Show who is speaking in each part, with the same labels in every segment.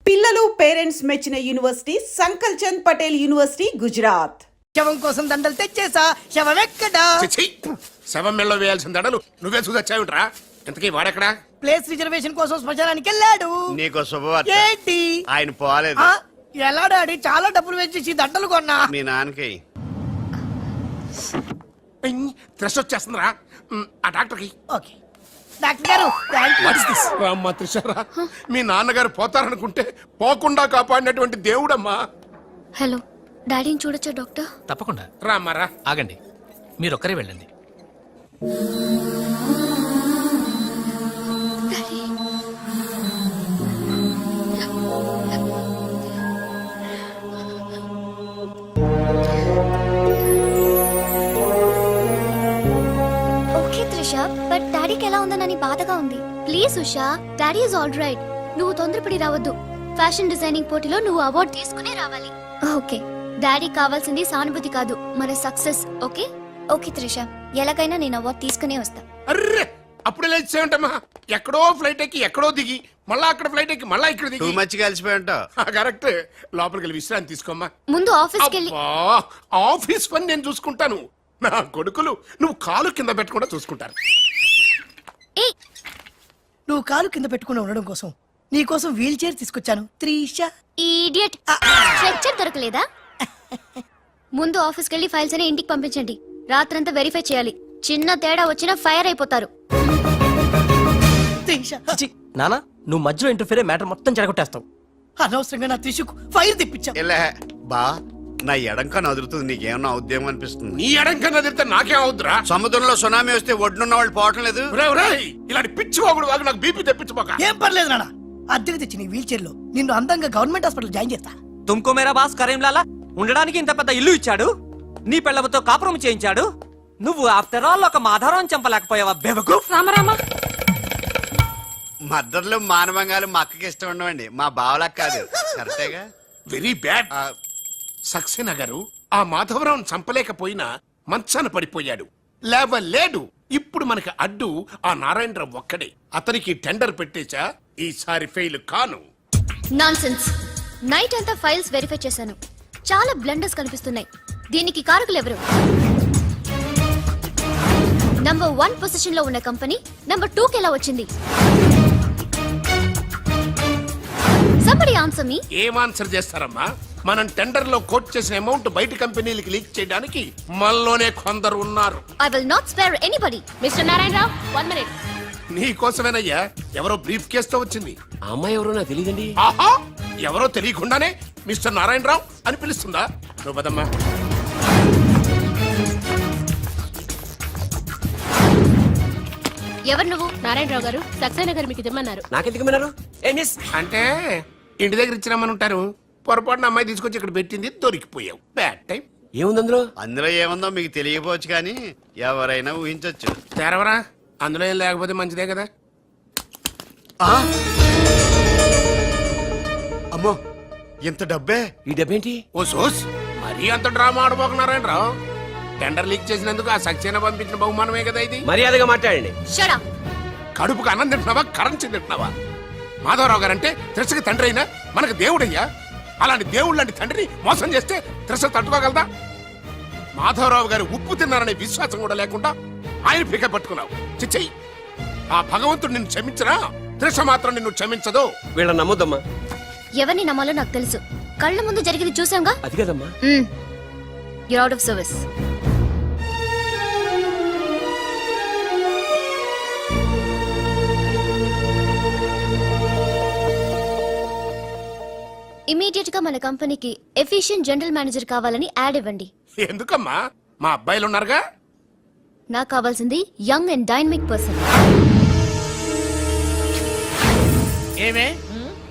Speaker 1: పిల్లలు పేరెంట్స్ మెచ్చిన university సంకల్ Chand Patel university Gujarat.
Speaker 2: శవం కోసం దండలు తెచ్చేసా. శవం ఎక్కడా?
Speaker 3: శవం మెళ్ళలో వేయాల్సిన దండలు నువ్వే చూసొచ్చావుట్రా. ఇంతకీ వాడెక్కడా?
Speaker 2: ప్లేస్ రిజర్వేషన్ కోసం శ్మశానానికి వెళ్ళాడు.
Speaker 4: నీకో శుభవార్త.
Speaker 2: ఏంటి?
Speaker 4: ఆయన పోలేదు.
Speaker 2: ఎలా డాడీ? చాలా డబ్బులు వేసేసి దండలు కొన్నా.
Speaker 4: మీ నాన్నకి
Speaker 3: త్రెస్ వచ్చేస్తుందిరా. ఆ డాక్టర్కి
Speaker 2: ఓకే డాక్టర్ గారు
Speaker 3: రామ్మా త్రిషారా, మీ నాన్నగారు పోతారనుకుంటే పోకుండా కాపాడినటువంటి దేవుడమ్మా.
Speaker 5: హలో, డాడీని చూడొచ్చా డాక్టర్?
Speaker 6: తప్పకుండా.
Speaker 3: రామ్మారా.
Speaker 6: ఆగండి, మీరొక్కరే వెళ్ళండి.
Speaker 5: ఓకే త్రిష, బట్ డాడీకి ఎలా ఉందనని బాధగా ఉంది. Please Usha, daddy is all right. నువ్వు తొందరపడి రావద్దు. ఫ్యాషన్ డిజైనింగ్ పోటీలో నువ్వు అవార్డు తీసుకునే రావాలి. ఓకే, డాడీ కావాల్సింది సానుభూతి కాదు, మన సక్సెస్. ఓకే ఓకే త్రిష, ఎలాగైనా నేను అవార్డు తీసుకునే వస్తా.
Speaker 3: అర్రే, అప్పుడే లేచేయంటమ్మా. ఎక్కడో ఫ్లైట్ ఎక్కి ఎక్కడో దిగి మళ్ళా అక్కడ ఫ్లైట్ ఎక్కి మళ్ళా ఇక్కడ దిగి
Speaker 4: మచ్చి కలిసిపోయి ఉంటావు.
Speaker 3: కరెక్ట్. లోపలికి వెళ్ళి విశ్రాంతి తీసుకోమ్మా.
Speaker 5: ముందు ఆఫీస్కి వెళ్ళి.
Speaker 3: ఆఫీస్ పని నేను చూసుకుంటాను. నా కొడుకులు నువ్వు కాలు కింద పెట్టకుండా చూసుకుంటారు.
Speaker 2: నువ్వు కాలు కింద పెట్టుకుని ఉండడం కోసం నీ కోసం వీల్ చైర్ తీసుకొచ్చాను త్రిష.
Speaker 5: ఈడియట్, స్ట్రెచ్చర్ దొరకలేదా? ముందు ఆఫీస్కి వెళ్ళి ఫైల్స్ అని ఇంటికి పంపించండి. రాత్రంతా వెరిఫై చేయాలి. చిన్న తేడా వచ్చినా ఫైర్ అయిపోతారు.
Speaker 7: నానా, నువ్వు మధ్యలో ఇంటర్ఫీరే మ్యాటర్ మొత్తం చెడగొట్టేస్తావు.
Speaker 2: అనవసరంగా నా త్రిషకు ఫైర్ తెప్పించా.
Speaker 4: ఇలా బా, నా ఎడంకా నదురుతుంది. నీకేమన్నా ఉద్యమం అనిపిస్తుంది?
Speaker 3: నీ ఎడంక నదిరితే నాకేం అవుతురా?
Speaker 4: సముద్రంలో సునామీ వస్తే ఒడ్డున్న వాళ్ళు పోవటం లేదు.
Speaker 3: ఇలాంటి పిచ్చి వాగుడు వాగు నాకు బీపీ తెప్పించుకోక.
Speaker 2: ఏం పర్లేదు నాన్న, అద్దెకి తెచ్చి నీ వీల్ చైర్ లో నిన్ను అందంగా గవర్నమెంట్ హాస్పిటల్ జాయిన్ చేస్తా.
Speaker 7: తుమ్కో మేరా బాస్ కరీంలాలా ఉండడానికి ఇంత పెద్ద ఇల్లు ఇచ్చాడు, నీ పిల్లలతో కాపురం చేయించాడు. నువ్వు ఆఫ్టర్ ఆల్ ఒక మాధారం చంపలేకపోయావా బెవకు?
Speaker 5: రామరామా,
Speaker 4: మద్దతులు మానవంగాలు మా అక్కకి ఇష్టం ఉండవండి, మా బావలకు కాదు. కరెక్టేగా?
Speaker 3: Very bad. సక్సేనా గారు ఆ మాధవరావును చంపలేకపోయినా మంచాన పడిపోయాడు, లేవలేడు. ఇప్పుడు మనకి అడ్డు ఆ నారాయణరావు ఒక్కడే. అతనికి టెండర్ పెట్టేచా, ఈసారి ఫెయిల్ కాను.
Speaker 5: నాన్సెన్స్. నైట్ అంతా ఫైల్స్ వెరిఫై చేశాను. చాలా బ్లండర్స్ కనిపిస్తున్నాయి. దీనికి కారకులు ఎవరు? నంబర్ 1 పొజిషన్ లో ఉన్న కంపెనీ నంబర్ 2 కి ఎలా వచ్చింది? Somebody answer me.
Speaker 3: ఏం ఆన్సర్ చేస్తారమ్మా? మనం టెండర్ లో కోట్ చేసిన అమౌంట్ బయట కంపెనీలకి లీక్ చేయడానికి మనలోనే కొందరు ఉన్నారు.
Speaker 5: I will not spare anybody. Mr. Narayan Rao, 1 minute.
Speaker 3: నీ కోసమేనయ్యా. ఎవరో బ్రీఫ్ కేస్ తో వచ్చింది.
Speaker 6: ఆ అమ్మాయి ఎవరో నాకు తెలియదండి.
Speaker 3: ఆహా, ఎవరో తెలియకుండానే మిస్టర్ నారాయణరావు అని పిలుస్తుందా? నువ్వు పదమ్మా.
Speaker 5: ఎవరు నువ్వు?
Speaker 8: నారాయణరావు గారు, సక్సేనా గారు మీకు తెమ్మన్నారు.
Speaker 6: నాకెందుకు విన్నారు?
Speaker 3: అంటే ఇంటి దగ్గర ఇచ్చినామని ఉంటారు. పొరపాటున అమ్మాయి తీసుకొచ్చి ఇక్కడ పెట్టింది, దొరికిపోయావు. Bad time.
Speaker 6: ఏముంది అందులో?
Speaker 4: అందులో ఏముందో మీకు తెలియకపోవచ్చు, కానీ ఎవరైనా ఊహించొచ్చు.
Speaker 3: తెరవరా, అందులో ఏం లేకపోతే మంచిదే కదా.
Speaker 4: అమ్మో, ఎంత డబ్బే!
Speaker 6: ఈ డబ్బేంటి?
Speaker 3: ఓ సోస్, మరీ అంత డ్రామా ఆడబోకున్నారాయణరావు. టెండర్ లీక్ చేసినందుకు ఆ సక్సేనా పంపించిన బహుమానమే కదా ఇది.
Speaker 6: మర్యాదగా మాట్లాడండి.
Speaker 5: Shut up.
Speaker 3: కడుపుకు అన్నం తింటున్నావా, కరెన్సీ తింటున్నావా? మాధవరావు గారంటే త్రిషకి తండ్రి అయినా మనకు దేవుడయ్యా. అలాంటి దేవుడు లాంటి తండ్రిని మోసం చేస్తే త్రిష తట్టుకోగలదా? మాధవరావు గారు ఉప్పు తిన్నారనే విశ్వాసం కూడా లేకుండా ఆయన పీక పట్టుకున్నావు. చిచ్చయ్యి, ఆ భగవంతుడు నిన్ను క్షమించరా? త్రిష మాత్రం నిన్ను క్షమించదు.
Speaker 6: వీళ్ళని నమ్మొద్దమ్మా.
Speaker 5: ఎవరిని నమ్మాలో నాకు తెలుసు. కళ్ళ ముందు జరిగింది చూసాంగా.
Speaker 6: అది కదమ్మా.
Speaker 5: You're out of service. Immediate గా మన కంపెనీకి ఎఫిషియెంట్ జనరల్ మేనేజర్ కావాలని యాడ్ ఇవ్వండి.
Speaker 3: ఎందుకమ్మా? మా అబ్బాయిలు ఉన్నారుగా.
Speaker 5: నాకు కావాల్సింది యంగ్ అండ్ డైనమిక్ పర్సన్.
Speaker 9: ఏమే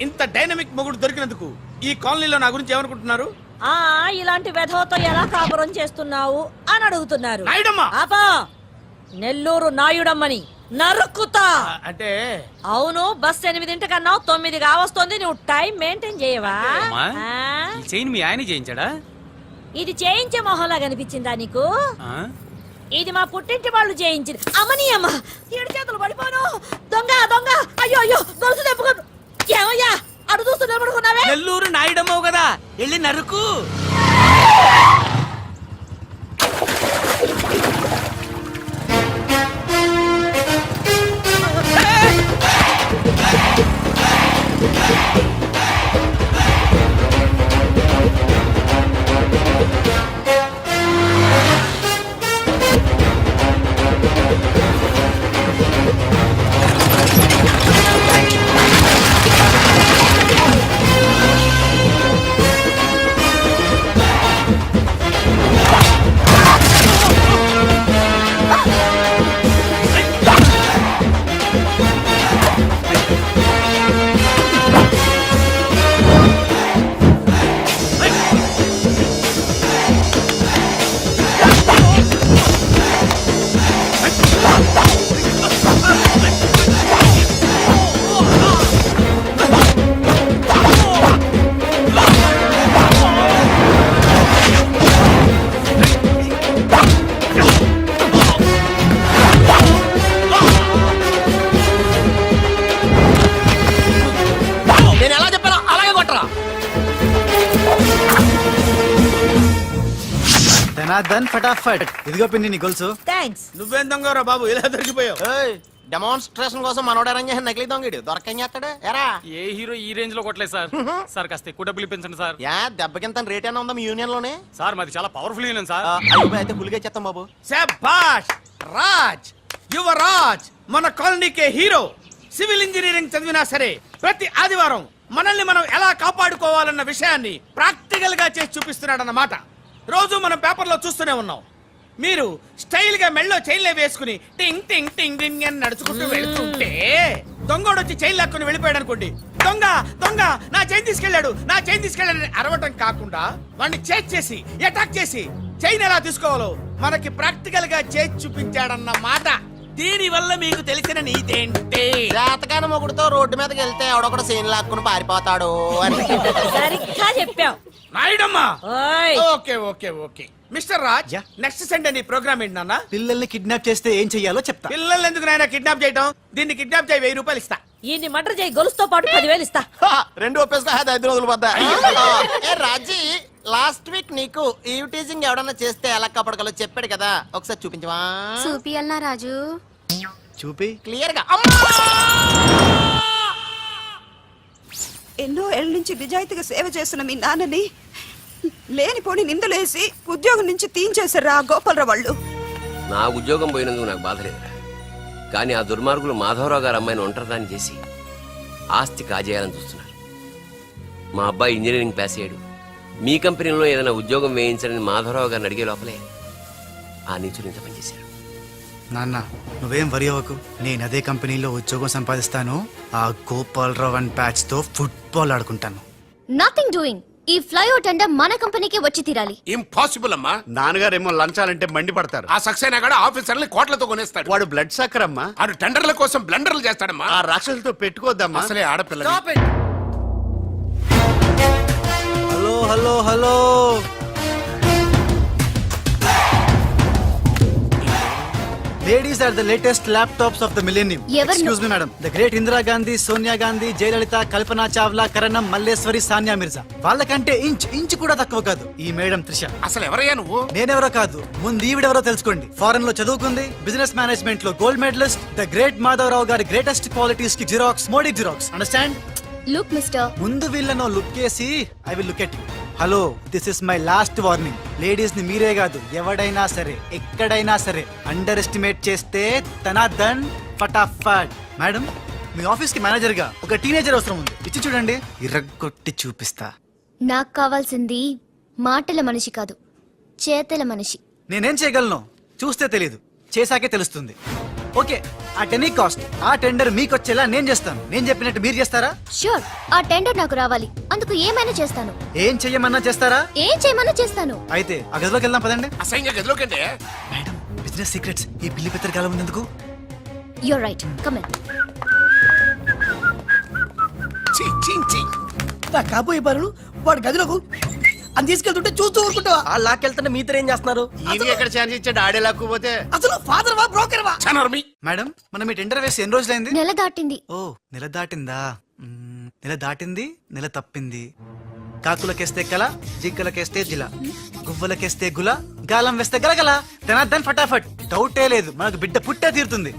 Speaker 9: ఇంత డైనమిక్ మొగుడు దొరికినందుకు ఈ కాలనీలో నా గురించి ఏమనుకుంటున్నారు?
Speaker 8: ఇలాంటి వెధవతో ఎలా కాపురం చేస్తున్నావు అని అడుగుతున్నారు.
Speaker 9: నాయుడమ్మ!
Speaker 8: ఆపా, నెల్లూరు నాయుడమ్మని నరుక్కుతా.
Speaker 9: అంటే
Speaker 8: అవును, బస్ 8:00 9 కావస్తుంది. నువ్వు టైం మెయింటైన్ చేయవా?
Speaker 9: చైన్ మీ ఆయన చేయించాడా?
Speaker 8: ఇది చేయించే మొహంలా కనిపించిందా నీకు? ఇది మా పుట్టింటి వాళ్ళు చేయించింది. అమ్మని అమ్మ, 7 చేతులు పడిపోను. దొంగ దొంగ, అయ్యో అయ్యో, గొలుసు తెప్పుకో. ఏమయ్యా అడు చూస్తూ నిలబడుకున్నా?
Speaker 9: నెల్లూరు నాయుడమ్మవు కదా వెళ్ళి నరుకు.
Speaker 6: నేను ఎలా చెప్పాను అలాగే కొట్టరా.
Speaker 10: ధనాధన్ ఫటాఫట్. ఇదిగో పిన్ని నీ గొలుసు.
Speaker 8: థ్యాంక్స్.
Speaker 9: నువ్వేం దొంగరా బాబు ఇలా దొరికిపోయావు?
Speaker 6: డెమాన్స్ట్రేషన్ కోసం మనోడు అరేంజ్ చేసిన నకిలీ దొంగడు దొరకం చేస్తాడు ఎరా.
Speaker 7: ఏ హీరో ఈ రేంజ్ లో కొట్టలేదు సార్. సార్ కాస్త ఎక్కువ డబ్బులు ఇప్పించండి సార్.
Speaker 6: యా దెబ్బకింత రేట్ అయినా ఉందా మీ యూనియన్ లోనే?
Speaker 7: సార్ మాది చాలా పవర్ఫుల్ యూనియన్ సార్.
Speaker 6: అయితే గులిగా చేస్తాం బాబు.
Speaker 9: శభాష్ రాజ్, యువరాజ్, మన కాలనీకే హీరో. సివిల్ ఇంజనీరింగ్ చదివినా సరే ప్రతి ఆదివారం మనల్ని మనం ఎలా కాపాడుకోవాలన్న విషయాన్ని ప్రాక్టికల్ గా చేసి చూపిస్తున్నాడన్నమాట. రోజు మనం పేపర్లో చూస్తూనే ఉన్నాం. మీరు స్టైల్ గా మెళ్ళో చైన్లే వేసుకుని టింగ్ టింగ్ టింగ్ టింగ్ అని నడుచుకుంటూ వెళ్తుంటే దొంగోడు వచ్చి చైన్ లాక్కుని వెళ్ళిపోయాడు అనుకోండి. దొంగ దొంగ నా చైన్ తీసుకెళ్ళాడు, నా చైన్ తీసుకెళ్ళాడని అరవటం కాకుండా వాడిని చేజ్ చేసి అటాక్ చేసి చైన్ ఎలా తీసుకోవాలో మనకి ప్రాక్టికల్ గా చేసి చూపించాడన్న మాట. దీని వల్ల మీకు తెలిసిన నీతేంటి?
Speaker 6: జాతకాన మొగుడుతో రోడ్డు మీదకి వెళ్తే ఎవడొకడు సీన్ లాక్కుని పారిపోతాడు అని.
Speaker 8: సరిగ్గా చెప్పావు.
Speaker 9: నాయుడమ్మా.
Speaker 8: ఓయ్.
Speaker 9: Okay okay okay mister Raj,
Speaker 10: yeah.
Speaker 9: Next Sunday నీ ప్రోగ్రామ్ ఏంటి నాన్న?
Speaker 10: పిల్లల్ని కిడ్నాప్ చేస్తే ఏం చెయ్యాలో చెప్తా.
Speaker 9: పిల్లల్ని ఎందుకు నాయన కిడ్నాప్ చేయటం? దీన్ని కిడ్నాప్ చేయి, 1000 రూపాయలు ఇస్తా.
Speaker 8: ఈయన్ని మటర్ చేయి, గొలుసుతో పాటు 10,000 ఇస్తా.
Speaker 6: రెండు ఒప్పేసుకో 5 రోజులు పడ్డా. ఏ రాజీ, లాస్ట్ వీక్ నీకు ఈవ్ టీజింగ్ ఎవడన్నా చేస్తే ఎలా కాపాడగలో చెప్పాడు కదా, ఒకసారి చూపించవా?
Speaker 5: చూపియల్నా రాజు?
Speaker 10: చూపి.
Speaker 6: క్లియర్ గా.
Speaker 1: ఎన్నో ఏళ్ళ నుంచి నిజాయితీగా సేవ చేస్తున్న మీ నాన్నని లేనిపోని నిందలేసి ఉద్యోగం నుంచి తీయించేశారా గోపాలరావు వాళ్ళు.
Speaker 6: నా ఉద్యోగం పోయినందుకు నాకు బాధ లేదురా, కానీ ఆ దుర్మార్గులు మాధవరావు గారు అమ్మాయిని ఒంటరిదాన్ని చేసి ఆస్తి కాజేయాలని చూస్తున్నారు. మా అబ్బాయి ఇంజనీరింగ్ పాస్ అయ్యాడు, మీ కంపెనీలో ఏదైనా ఉద్యోగం వేయించాలని మాధవరావు గారిని అడిగే లోపలే ఆ నీచులు ఇంత పనిచేశారు.
Speaker 10: నాన్న నువ్వేం వరి అవ్వకు, నేను అదే కంపెనీలో ఉద్యోగం సంపాదిస్తాను. ఆ గోపాలరావు అండ్ బ్యాచ్ తో ఫుట్బాల్ ఆడుకుంటాను.
Speaker 5: Nothing doing. ఈ ఫ్లైఓవర్ టెండర్ మన కంపెనీకి వచ్చి తీరాలి.
Speaker 3: ఇంపాసిబుల్ అమ్మా.
Speaker 4: నాన్నగారేమో లంచాలంటే మండి పడతారు.
Speaker 3: ఆ సక్సేనా కూడా ఆఫీసర్ని కోట్లతో కొనేస్తాడు.
Speaker 4: వాడు బ్లడ్ సక్కర్ అమ్మా.
Speaker 3: ఆడు టెండర్ల కోసం బ్లండర్లు చేస్తాడమ్మా.
Speaker 4: ఆ రాక్షసులతో పెట్టుకోద్దమ్మా.
Speaker 3: అసలే ఆడపిల్ల.
Speaker 10: Hello hello hello, ladies are the latest laptops of the millennium.
Speaker 5: ఎవరు?
Speaker 10: Excuse me madam. The great Indira Gandhi, Sonia Gandhi, Jayalalitha, Kalpana Chawla, Karanam, Malleswari, Sania Mirza. వాళ్ళకంటే ఇంచ్ కూడా తక్కువ కాదు ఈ మేడం త్రిష.
Speaker 3: అసలు ఎవరయ్యా నువ్వు?
Speaker 10: నేనెవరో కాదు, ముందు ఈవిడెవరో తెలుసుకోండి. ఫారెన్ లో చదువుకుంది, బిజినెస్ మేనేజ్మెంట్ లో gold medalist, the great Madhavarao గారి గ్రేటెస్ట్ క్వాలిటీస్ కి xerox, Modi xerox. Understand?
Speaker 5: Look mister,
Speaker 10: ముందు వీళ్ళను లుక్ చేసి I will look at you. Hello, this is my last warning. Ladies ని మీరే కాదు, ఎవడైనా సరే ఎక్కడైనా సరే అండర్ ఎస్టిమేట్ చేస్తే ధనాధన్ ఫటాఫట్. మేడం, మీ ఆఫీస్ కి మేనేజర్ గా ఒక టీనేజర్ అవసరం ఉంది. ఇచ్చి చూడండి, ఇరగ్గొట్టి చూపిస్తా.
Speaker 5: నాకు కావాల్సింది మాటల మనిషి కాదు, చేతల మనిషి.
Speaker 10: నేనేం చేయగలను చూస్తే తెలీదు, చేశాకే తెలుస్తుంది. ఓకే, ఆ టెనీ కాస్ట్, ఆ టెండర్ మీకు వచ్చేలా నేను చేస్తాను. నేను చెప్పినట్టు మీరు చేస్తారా?
Speaker 5: షూర్, ఆ టెండర్ నాకు రావాలి. అందుకు ఏమైనా చేస్తాను.
Speaker 10: ఏం చెయ్యమన్నా చేస్తారా?
Speaker 5: ఏం చేయమన్నా చేస్తాను.
Speaker 10: అయితే ఆ గదిలోకి వెళ్దాం పదండి.
Speaker 3: అసహ్యంగా గదిలోకంటే
Speaker 10: మేడం, బిజినెస్ సీక్రెట్స్ ఈ పిల్లి పెద్దరి కాలం ఎందుకు?
Speaker 5: You're right, come in.
Speaker 3: ఛీ, ఛీ, ఛీ.
Speaker 2: నా కాబోయే పనులు వాడు గదిలోకు అని తీసుకెళ్తుంటే చూస్తూ ఊరుకుంటావా?
Speaker 7: ఆ లాక్కెళ్తుంటే మీతో ఏం చేస్తున్నారు?
Speaker 4: ఈయనకి ఎక్కడ ఛాన్స్ ఇచ్చాడు? ఆడే లాక్కుపోతే
Speaker 2: అసలు ఫాదర్ వా బ్రోకర్ వా?
Speaker 3: చనర్మి.
Speaker 10: మేడం, మనం ఈ టెండర్ వేసి ఎన్ని రోజులైంది?
Speaker 5: నెల దాటింది.
Speaker 10: ఓ, నెల దాటిందా? నెల దాటింది, నెల తప్పింది. కాకులకేస్తే కల, జింకలకేస్తే జిల, గువ్వలకేస్తే గుల, గాలం వేస్తే గలగల, ధనార్దన్ ఫటాఫట్. డౌటే లేదు, మనకు బిడ్డ పుట్టే తీరుతుంది.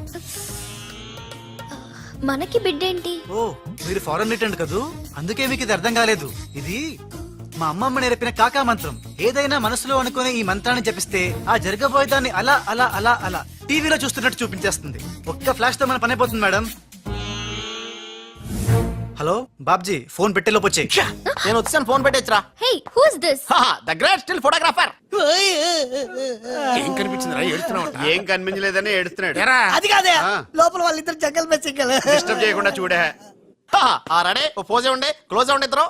Speaker 5: మనకి బిడ్డేంటి?
Speaker 10: ఓ, మీరు ఫారెన్ రిటర్న్ కదూ, అందుకే మీకు ఇది అర్థం కాలేదు. ఇది మా అమ్మమ్మ నేర్పిన కాకా మంత్రం. ఏదైనా మనసులో అనుకునే ఈ మంత్రాన్ని జపిస్తే ఆ జరగబోయేదాన్ని అలా అలా అలా అలా టీవీలో చూస్తున్నట్టు చూపించేస్తుంది. ఒక్క ఫ్లాష్ తో మన పని అయిపోతుంది మేడం. హలో బాబ్జీ, ఫోన్ పెట్టే లోపు వచ్చేయ్.
Speaker 9: నేను వచ్చాను, ఫోన్ పెట్టేచ్చరా.
Speaker 5: Hey, who is this?
Speaker 9: The great still photographer.
Speaker 3: ఏం కనిపించిందిరా ఏడుతున్నావు
Speaker 4: ఏం కనిపించలేదని ఏడుస్తున్నాడు.
Speaker 3: ఎరా
Speaker 2: అది కాదే,
Speaker 4: ఆ.
Speaker 2: లోపల వాళ్ళిద్దరు జంగల్ మే సింగల్.
Speaker 4: డిస్టర్బ్ చేయకుండా చూడే.
Speaker 9: రెడీ, ఓ పోజే ఉండే, క్లోజ్ ఉండే ఇద్దరు.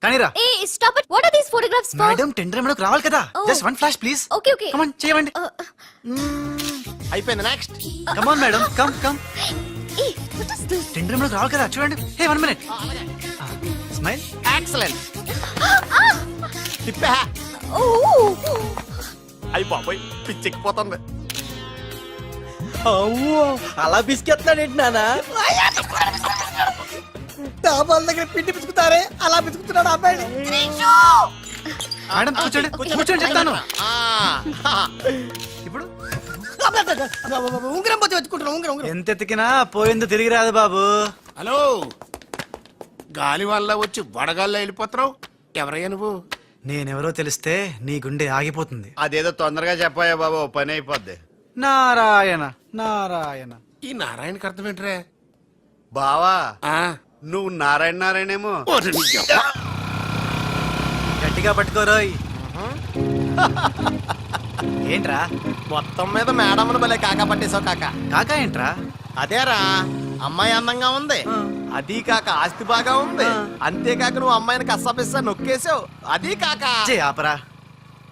Speaker 10: కానీరా
Speaker 5: ఏ stop it. What are these photographs for?
Speaker 10: Madam, tender మనకు రావాలి కదా.
Speaker 5: Oh.
Speaker 10: Just one flash please.
Speaker 5: Okay okay.
Speaker 10: Come on చేయండి.
Speaker 9: అయిపోయింది, next.
Speaker 10: Come on madam, come come.
Speaker 5: ఏ వాట్ ఇస్ దిస్?
Speaker 10: టెండర్ మనకు రావాలి కదా, చూడండి. Hey 1 minute. స్మైల్.
Speaker 9: ఎక్సలెంట్. తిప్పే.
Speaker 5: ఓ
Speaker 9: అయ్యి బాబోయ్, పిచ్చెక్కిపోతుంది. అలా బిస్కెత్తాడేంటి నానా?
Speaker 2: డాబాల దగ్గర పిండి పిసుకుతారే, అలా పిసుకుతున్నాడు అబ్బాయి.
Speaker 10: మేడం కూర్చోండి, కూర్చోండి చెప్తాను. ఇప్పుడు
Speaker 2: ఉంగరం పోతే వెతుకుంటున్నా. ఉంగరం
Speaker 10: ఎంత ఎతికినా పోయింది తిరిగి రాదు బాబు.
Speaker 3: హలో, గాలి వల్ల వచ్చి వడగాల్లో వెళ్ళిపోతున్నావు. ఎవరయ్యా నువ్వు?
Speaker 10: నేనెవరో తెలిస్తే నీ గుండె ఆగిపోతుంది.
Speaker 4: అదేదో తొందరగా చెప్పాయా బాబు, పని అయిపోద్ది.
Speaker 10: నారాయణ నారాయణ.
Speaker 3: ఈ నారాయణకి అర్థం ఏంట్రా?
Speaker 4: బావా,
Speaker 3: ఆ,
Speaker 4: నువ్వు నారాయణ నారాయణేమో.
Speaker 3: ఓరి నీ యబ్బ.
Speaker 10: గట్టిగా పట్టుకోరోయ్. ఏంట్రా
Speaker 9: మొత్తం మీద మేడంను భలే కాకా పట్టేశావు కాక.
Speaker 10: కాకా ఏంట్రా?
Speaker 9: అదేరా, అమ్మాయి అందంగా ఉంది, అది కాక ఆస్తి బాగా ఉంది, అంతేకాక నువ్వు అమ్మాయిని కష్టపిస్తా నొక్కేసావు, అది కాక
Speaker 10: చే ఆపరా.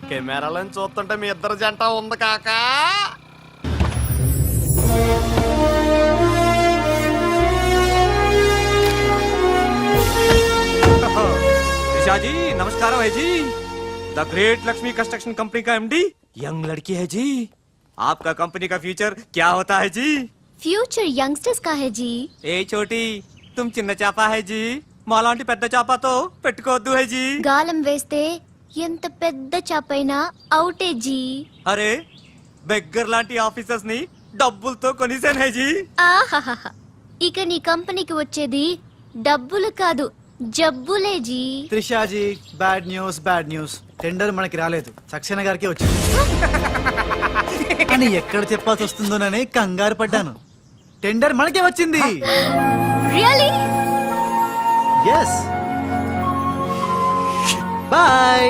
Speaker 9: కెమెరాలను చూస్తుంటే మీ ఇద్దరు జంట ఉంది కాక.
Speaker 7: निशा जी नमस्कार है जी. The great Lakshmi construction company का एमडी यंग लड़की है जी. आपका कंपनी का फ्यूचर क्या होता है जी?
Speaker 5: ఫ్యూచర్ యంగ్స్టర్స్ కా హై జీ.
Speaker 7: ఏ చోటి తుమ్ చిన్న చేప హై జీ, మాలాంటి పెద్ద చేపతో పెట్టుకోవద్దు హై జీ.
Speaker 5: గాలం వేస్తే ఎంత పెద్ద చాపైనా అవుటే జీ.
Speaker 7: అరే బెగ్గర్ లాంటి ఆఫీసర్స్ ని డబ్బులతో కొనిసాను హై జీ.
Speaker 5: ఆహాహా, ఇక నీ కంపెనీకి వచ్చేది డబ్బులు కాదు, జబ్బులే G.
Speaker 10: త్రిషాజీ, bad news bad news. Tender మనకి రాలేదు, సక్సేనా గారికి వచ్చింది. అని ఎక్కడ చెప్పాల్సి వస్తుందోనని కంగారు పడ్డాను. టెండర్ మనకే వచ్చింది.
Speaker 5: రియల్లీ?
Speaker 10: ఎస్. బాయ్.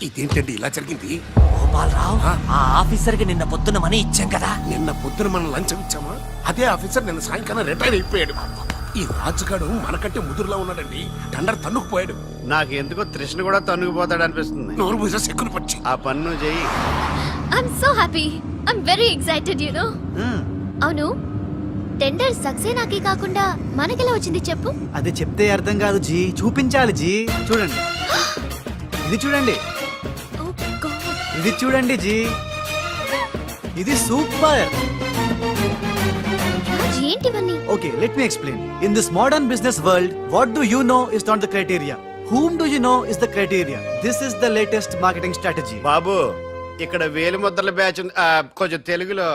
Speaker 3: ఇదేంటండి ఇలా జరిగింది?
Speaker 7: గోపాలరావు, ఆ ఆఫీసర్ కి నిన్న పొద్దున మనీ ఇచ్చాం కదా.
Speaker 3: నిన్న పొద్దున మనం లంచం ఇచ్చామా? అదే ఆఫీసర్ నిన్న సాయంకాలం రిటైర్ అయిపోయాడు. ఈ రాజుగాడు మనకంటే ముదురులో ఉన్నాడండి. టండర్ తన్నుకుపోయాడు.
Speaker 4: నాకు ఎందుకో తృష్ణ కూడా తన్నుకుపోతాడు అనిపిస్తుంది.
Speaker 3: నోరు పూజ సెక్కును పచ్చి.
Speaker 4: ఆ పన్ను చెయ్యి.
Speaker 5: I'm so happy. I'm very excited you know. అవును, టెండర్ సక్సేనాకి కాకుండా మనకెలా వచ్చింది చెప్పు?
Speaker 10: అది చెప్తే అర్థం కాదు జీ, చూపించాలి జీ. చూడండి, ఇది చూడండి,
Speaker 5: Oh God.
Speaker 10: ఇది చూడండి జీ, ఇది సూపర్.
Speaker 5: రాజ్, ఏంటివన్నీ?
Speaker 10: Okay, let me explain. In this modern business world, what do you know is not the criteria. Whom do you know is the criteria. This is the latest marketing strategy.
Speaker 4: బాబు, ఇక్కడ వేలు ముద్రల batch ఉంది. కొంచెం తెలుగులో.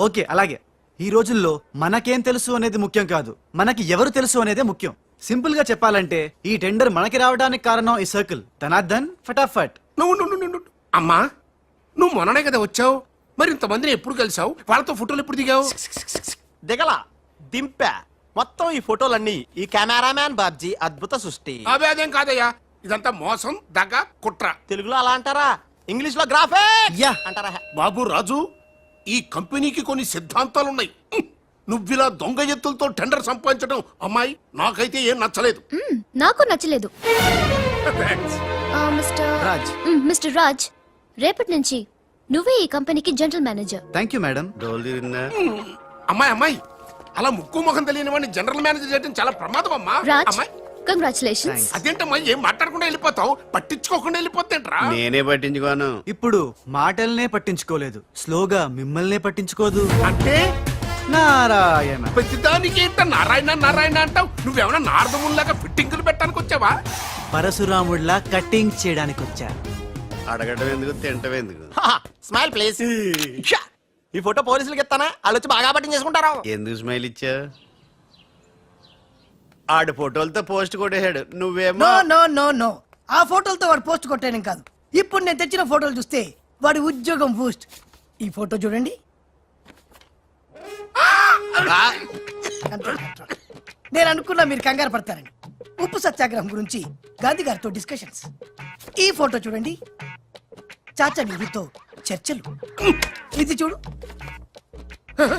Speaker 10: Okay, అలాగే. ఈ రోజుల్లో మనకేం తెలుసు అనేది ముఖ్యం కాదు, మనకి ఎవరు తెలుసు అనేదే ముఖ్యం. సింపుల్ గా చెప్పాలంటే ఈ టెండర్ మనకి రావడానికి కారణం ఈ సర్కిల్. ధనార్దన్ ఫటాఫట్.
Speaker 3: నువ్వు అమ్మా, నువ్వు మొన్ననే కదా వచ్చావు. మరి ఇంతమందిని ఎప్పుడు కలిసావు? వాళ్ళతో ఫోటోలు ఎప్పుడు దిగావు?
Speaker 9: దిగల, దింపా. మొత్తం ఈ ఫోటోలన్నీ ఈ కెమెరామ్యాన్ బాబ్జీ అద్భుత సృష్టి.
Speaker 3: అవే అదేం కాదయ్యా, ఇదంతా మోసం, దగ్గ, కుట్ర.
Speaker 9: తెలుగులో అలా అంటారా, ఇంగ్లీష్ లో గ్రాఫే
Speaker 10: Yeah.
Speaker 9: అంటారా?
Speaker 3: బాబు రాజు, ఈ కంపెనీకి కొన్ని సిద్ధాంతాలున్నాయి. నువ్విలా దొంగ ఎత్తులతో టెండర్ సంపాదించడం అమ్మాయి నాకైతే ఏం నచ్చలేదు.
Speaker 5: నాకు నచ్చలేదు. మిస్టర్ రాజ్, రేపటి నుంచి నువ్వే ఈ కంపెనీకి general manager.
Speaker 10: Thank you madam.
Speaker 4: డోలు తిరిగిందా?
Speaker 3: అమ్మాయి అలా ముక్కు ముఖం తెలియని వాడిని జనరల్ మేనేజర్ చేయడం చాలా ప్రమాదం అమ్మా.
Speaker 5: రాజ్,
Speaker 3: అమ్మాయి,
Speaker 5: కంగ్రాచులేషన్స్.
Speaker 3: అదేంటమ్మా ఏం మాట్లాడకుండా వెళ్ళిపోతావు? పట్టించుకోకుండా వెళ్ళిపోతేంట్రా?
Speaker 4: నేనే పట్టించుకోను.
Speaker 10: ఇప్పుడు మాటల్నే పట్టించుకోలేదు, స్లోగా మిమ్మల్నే పట్టించుకోదు.
Speaker 3: అంటే
Speaker 10: నారాయణ.
Speaker 3: ప్రతిదానికి ఏంట నారాయణ నారాయణ అంటావు? నువ్వేమన్నా నారదముల్లాగా ఫిట్టింగులు పెట్టడానికి వచ్చావా?
Speaker 10: పరశురాముడిలా కటింగ్ చేయడానికి వచ్చా.
Speaker 4: అడగడం ఎందుకు తింటం ఎందుకు?
Speaker 9: Smile please. ఈ ఫోటో పోలీసులకి ఇస్తానా? వాళ్ళు వచ్చి బాగా పట్టింగ్ చేసుకుంటారు.
Speaker 4: ఎందుకు స్మైల్ ఇచ్చా? ఆడు ఫోటోలతో పోస్ట్ కొట్టేశాడు, నువ్వేమో
Speaker 2: నో నో నో నో, ఆ ఫోటోలతో వాడు పోస్ట్ కొట్టేయడం కాదు. ఇప్పుడు నేను తెచ్చిన ఫోటోలు చూస్తే వాడి ఉద్యోగం బూస్ట్. ఈ ఫోటో చూడండి. నేను అనుకున్నా మీరు కంగారు పడతారని. ఉప్పు సత్యాగ్రహం గురించి గాంధీ గారితో డిస్కషన్స్. ఈ ఫోటో చూడండి, చాచా నెహ్రూతో చర్చలు. ఇది చూడు,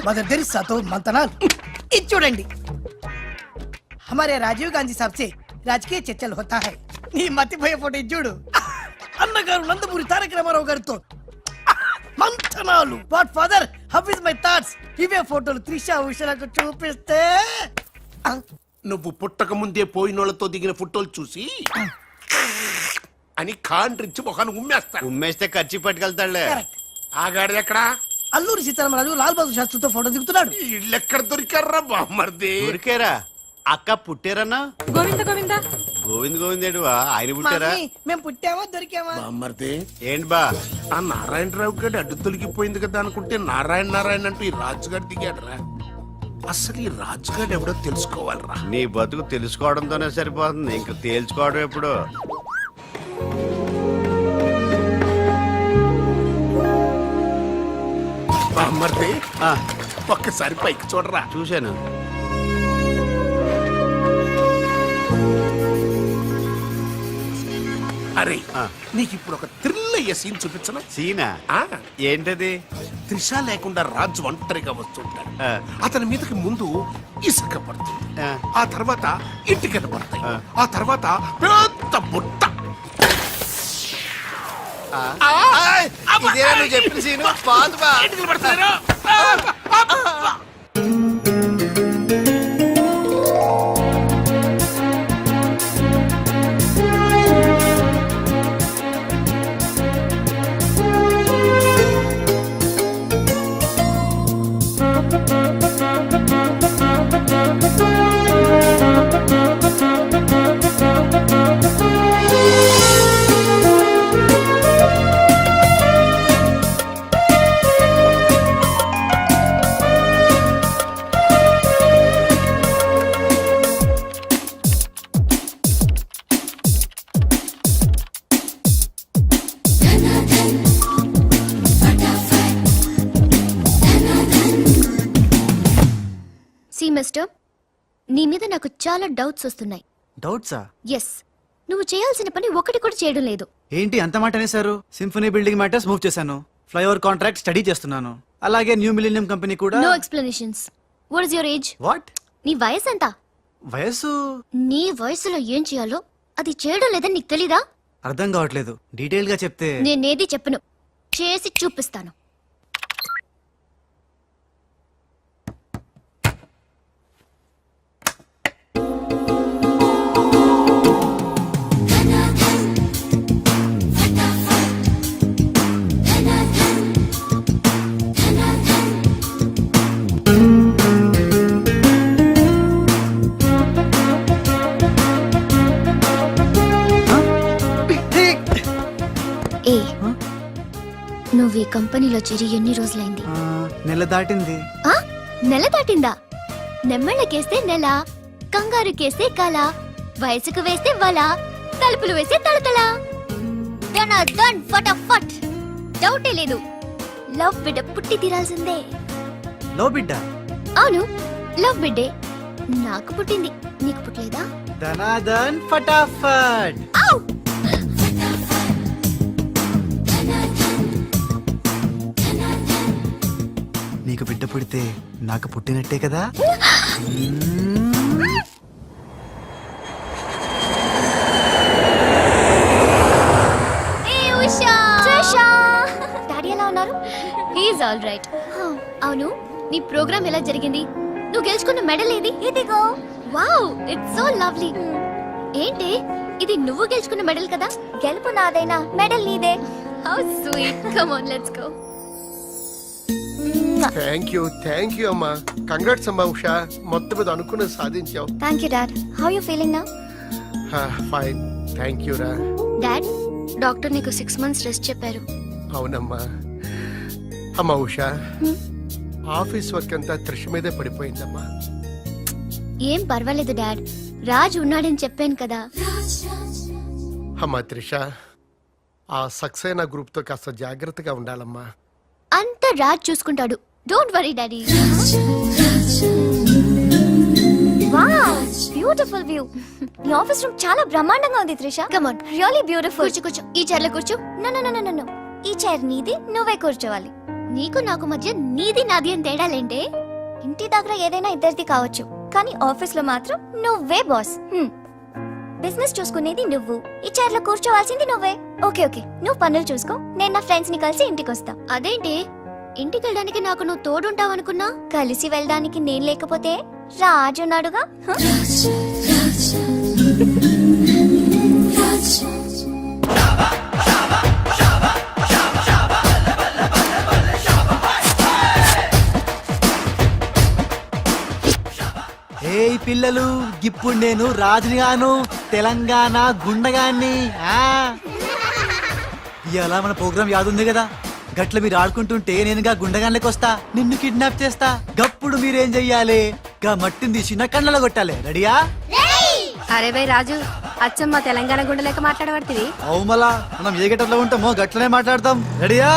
Speaker 2: మదర్ తెరిసాతో మంతనాలు. ఇది చూడండి, हमारे राजीव गांधी साहब से राजकीय చర్చలు होता है. నీ మతిపోయే ఫోటో ఇది చూడు, అన్నగారు నందమూరి తారక రామారావు గారితో మంతనాలు. What father, how is my thoughts? ఇవే ఫోటోలు త్రిషా ఉషలకు చూపిస్తే
Speaker 3: నువ్వు పుట్టక ముందే పోయినోళ్లతో దిగిన ఫోటోలు చూసి అని కాండ్రించి మొహాన్ని ఉమ్మేస్తాను.
Speaker 4: ఉమ్మేస్తే ఖర్చు పట్టుకెళ్తాడులే.
Speaker 2: కరెక్ట్.
Speaker 3: ఆగాడు ఎక్కడా?
Speaker 2: అల్లూరి సీతారామరాజు లాల్ బహదూర్ శాస్త్రితో ఫోటో దిగుతున్నాడు.
Speaker 3: ఇళ్ళెక్కడ దొరికారా బామ్మర్ది?
Speaker 4: ఊరికేరా అక్క పుట్టారన్నా?
Speaker 8: గోవింద గోవింద
Speaker 4: గోవింద్ గోవిందేడువా ఆయన పుట్టారా?
Speaker 2: మమ్మీ, మేము పుట్టామా దొరికామా?
Speaker 3: బామ్మర్ది,
Speaker 4: ఏంటి బా?
Speaker 3: ఆ నారాయణరావు గారి అడ్డు తొలగిపోయింది కదా అనుకుంటే నారాయణ నారాయణ అంటూ ఈ రాజుగారు దిగాడరా. అసలు ఈ రాజుగారు ఎవడో తెలుసుకోవాలరా.
Speaker 4: నీ బతుకు తెలుసుకోవడంతోనే సరిపోతుంది, ఇంకా తేల్చుకోవడం ఎప్పుడు?
Speaker 3: బామ్మర్ది,
Speaker 4: ఆ,
Speaker 3: ఒక్కసారి పైకి చూడరా.
Speaker 4: చూశాను.
Speaker 3: అరే,
Speaker 4: ఆ.
Speaker 3: నీకు ఇప్పుడు ఒక థ్రిల్ అయ్యే సీన్ చూపించను.
Speaker 4: సీనా?
Speaker 3: ఆ,
Speaker 4: ఏంటది?
Speaker 3: త్రిష లేకుండా రాజు ఒంటరిగా వస్తుంటాడు.
Speaker 4: ఆ.
Speaker 3: అతని మీదకి ముందు ఇసుక పడుతుంది,
Speaker 4: ఆ.
Speaker 3: ఆ తర్వాత ఇటుకలు పడతాయి,
Speaker 4: ఆ.
Speaker 3: ఆ తర్వాత పెద్ద బుట్ట.
Speaker 4: ఇదేనా నువ్వు చెప్పిన సీను? బాగుంది బా.
Speaker 3: ఇటుకలు పడతారు.
Speaker 5: సి మిస్టర్, నీ మీద నాకు చాలా డౌట్స్ వస్తున్నాయి.
Speaker 10: డౌట్సా?
Speaker 5: ఎస్, నువ్వు చేయాల్సిన పని ఒకటి కూడా చేయడం లేదు.
Speaker 10: ఏంటి అంత మాట అనేసారు? సింఫనీ బిల్డింగ్ మ్యాటర్స్ మూవ్ చేశాను, ఫ్లైఓవర్ కాంట్రాక్ట్ స్టడీ చేస్తున్నాను, అలాగే న్యూ మిలీనియం కంపెనీ కూడా.
Speaker 5: No explanations. What is your age?
Speaker 10: What?
Speaker 5: నీ వయసు ఎంత?
Speaker 10: వయసు
Speaker 5: నీ వయసులో ఏం చేయాలో అది చేయడం లేదని నీకు తెలీదా?
Speaker 10: అర్థం కావట్లేదు, డీటెయిల్ గా చెప్తే.
Speaker 5: నేనేది చెప్పను, చేసి చూపిస్తాను. ఏ, నువ్వు ఈ కంపెనీలో చేరి ఎన్ని రోజులైంది?
Speaker 10: నెల దాటింది.
Speaker 5: ఆ? నెల దాటిందా? నెమ్మళ్ళకేస్తే నెల, కంగారుకేస్తే కల, వయసుకు వేస్తే వల, తలుపులు వేస్తే తలతల. డన్ ఫటాఫట్. డౌటే లేదు, లవ్ బిడ్డ పుట్టి తీరాల్సిందే.
Speaker 10: లవ్ బిడ్డ?
Speaker 5: అవును, లవ్ బిడ్డే నాకు పుట్టింది, నీకు పుట్టలేదా?
Speaker 10: ధనాధన్ ఫటాఫట్.
Speaker 5: ఔ!
Speaker 10: నీకు బిడ్డ పుడితే నాకు పుట్టినట్టే కదా.
Speaker 5: ఏ ఉషా! ట్రిషా! డాడీ ఎలా ఉన్నారు? He's all right. అవును, నీ ప్రోగ్రామ్ ఎలా జరిగింది? నువ్వు గెలుచుకున్న మెడల్ ఏది? ఇదిగో. Wow, it's so lovely. ఏంటి ఇది, నువ్వు గెలుచుకున్న మెడల్ కదా? గెలుపు నాదైనా మెడల్ నీదే. How sweet. Come on, let's go.
Speaker 11: Thank you అమ్మా. కంగ్రాట్స్ అమ్మా ఉషా, మొత్తం మీద అనుకున్నది సాధించావు.
Speaker 5: Thank you dad. How you feeling now?
Speaker 11: Fine, thank you రా.
Speaker 5: డాడ్, డాక్టర్ నీకు 6 months రెస్ట్ చెప్పారు.
Speaker 11: అవునమ్మా. అమ్మా ఉషా, ఆఫీస్ వర్క్ అంతా త్రిష మీదే పడిపోయిందమ్మా.
Speaker 5: ఏం పర్వాలేదు డాడ్, రాజ్ ఉన్నాడని చెప్పాను కదా.
Speaker 11: అమ్మా త్రిష, ఆ సక్సేనా గ్రూప్ తో కాస్త జాగ్రత్తగా ఉండాలమ్మా.
Speaker 5: అంతా రాజ్ చూసుకుంటాడు. Don't worry daddy. Wow, beautiful view. ఈ ఆఫీస్ రూమ్ చాలా బ్రహ్మాండంగా ఉంది Trisha. Come on, really beautiful. కూర్చో, ఈ చైర్ లో కూర్చో. నో, ఈ చైర్ నీది, నువ్వే కూర్చోవాలి. నీకు నాకు మధ్య నీది నాది అని తేడాలేంటే? ఇంటి దగ్గర ఏదైనా ఇద్దరిది కావచ్చు, కానీ ఆఫీస్ లో మాత్రం నువ్వే బాస్. బిజినెస్ చూసుకునేది నువ్వు, ఈ చైర్ లో కూర్చోవాల్సింది నువ్వే. ఓకే, నువ్వు పనులు చూసుకో, నేను నా ఫ్రెండ్స్ ని కలిసి ఇంటికి వస్తా. అదేంటి, ఇంటికి వెళ్ళడానికి నాకు నువ్వు తోడుంటావు అనుకున్నా? కలిసి వెళ్ళడానికి నేను లేకపోతే రాజు ఉన్నాడుగా.
Speaker 10: ఏయ్ పిల్లలు, ఇప్పుడు నేను రాజుని గాను, తెలంగాణ గుండగాన్ని. ఇలా మన ప్రోగ్రామ్ యాదుంది కదా, గట్ల మీరు ఆడుకుంటుంటే నేనుగా గుండగాన్లకి వస్తా, నిన్ను కిడ్నాప్ చేస్తా. గప్పుడు మీరేం చెయ్యాలి? గా మట్టిని తీసి నా కళ్ళలో కొట్టాలి. రెడీయా?
Speaker 5: అరే బై రాజు, అచ్చమ్మ తెలంగాణ గుండెలేక మాట్లాడబడుతుంది.
Speaker 10: అవు మళ్ళా మనం ఏ గట్టలో ఉంటామో గట్లనే మాట్లాడతాం. రెడీయా?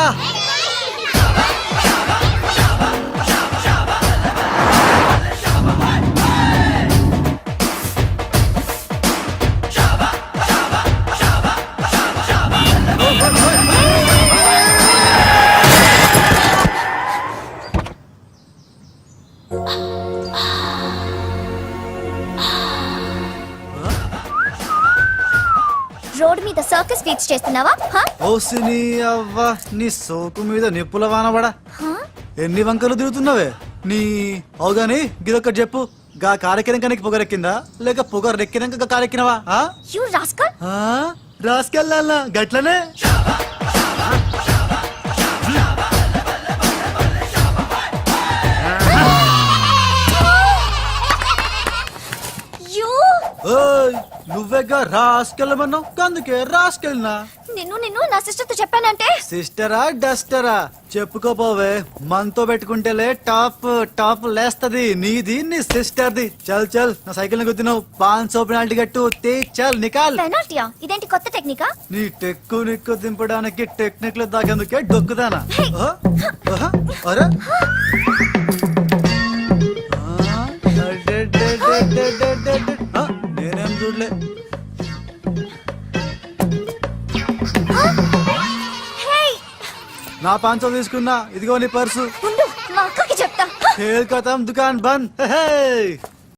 Speaker 5: రోడ్ మీద సర్కస్ ఫీట్స్ చేస్తున్నావా?
Speaker 10: ఓసిని అవ్వ, నీ సోకు మీద నిప్పుల వానబడా. ఎన్ని వంకలు తిరుగుతున్నావే నీ. అవుగాని గిదొక్కటి చెప్పు, గా కారెక్కినాక నీకు పొగరెక్కిందా, లేక పొగరెక్కినాక కారెక్కినవా?
Speaker 5: You rascal.
Speaker 10: రాసుకెళ్ళాలా గట్లనే. నువ్వేగా రాసుకెళ్ళమన్నావు, అందుకే రాసుకెళ్ళినా.
Speaker 5: నిన్ను నా సిస్టర్ తో చెప్పానంటే.
Speaker 10: సిస్టరా డస్టరా చెప్పుకోపోవే, మనతో పెట్టుకుంటేలే టాప్ లేస్తది నీది, నీ సిస్టర్ది. చల్ నా సైకిల్ గుద్దినావు, 500 పెనాల్టీ కట్టు. చల్ నికాల్.
Speaker 5: పెనాల్టీయా? ఇదేంటి కొత్త టెక్నికా?
Speaker 10: నీ నిక్కు దింపడానికి టెక్నిక్ లో దాగేందుకే డొక్కుదానా. అరే నేనేం చూడలే. నా 500 తీసుకున్నా, ఇదిగో నీ పర్సు.
Speaker 5: మా అక్కకి చెప్తా.
Speaker 10: ఖేల్ ఖతం, దుకాన్ బంద్.